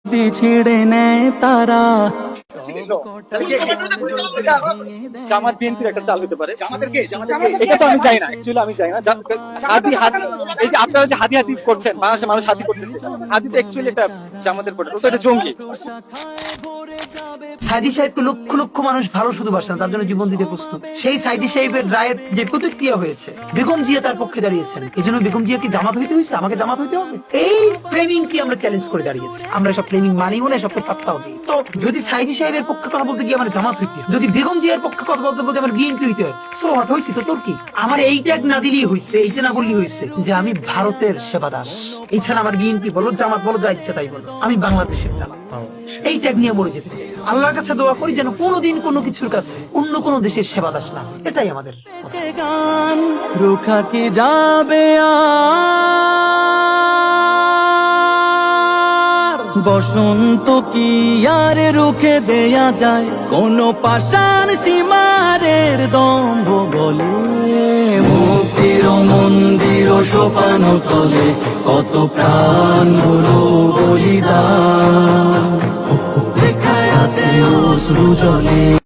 ছিঁড়ে নেয় তারা। জামাত বিএনপির একটা চাল হতে পারে। এটা তো আমি জানি না, অ্যাকচুয়ালি আমি জানি না। হাদি হাদি, এই যে আপনারা যে হাদি হাদি করছেন, বাংলাদেশের মানুষ হাদি করতেছে, হাদি তো অ্যাকচুয়ালি এটা জামাতের প্রোডাক্ট, ও তো এটা জঙ্গি। সাইদি সাহেবকে লক্ষ লক্ষ মানুষ ভালো শুধু বাসে না, তার জন্য জীবন দিতে প্রস্তুত। সেই সাইদি সাহেবের রায়ের যে প্রতিক্রিয়া হয়েছে, বেগম জিয়া তার পক্ষে দাঁড়িয়েছেন। এই জন্য বেগম জিয়া কি জামাত হইতে হয়েছে, আমাকে জামাত হইতে হবে, এই ফ্রেমিং কি আমরা চ্যালেঞ্জ করে দাঁড়িয়েছি। আমরা সব ফ্রেমিং মানিও না, সবকে পাত্তাও দিই। তো যদি সাইদি সাহেবের পক্ষে কথা বলতে গিয়ে আমার জামাত হইতে হয়, যদি বেগম জিয়ার পক্ষে কথা বলতে বলতে আমার বিএনপি হইতে হয়, সো হট হয়েছি তো তোর কি। আমার এই ট্যাগ না দিলেই হয়েছে, এইটা না বললেই হয়েছে যে আমি ভারতের সেবাদাস। এছাড়া আমার বিএনপি বলো, জামাত বলো, যা ইচ্ছা তাই বলো, আমি বাংলাদেশের দালাল। এই ট্যাগ নিয়ে মরে যেতে চাই। আল্লাহর কাছে দোয়া করি যেন কোনোদিন কোনো কিছুর কাছে অন্য কোনো দেশের সেবাদাস না। এটাই আমাদের গান রুখা কি যাবে আর, বসন্ত কি আর রুখে দেয়া যায়, কোন পাষাণ সীমারের দম্ভ বলে। মুক্তির মন্দির সোপান তলে কত প্রাণ গুলো বলিদান, দেখায় আছে অশ্রু জলে।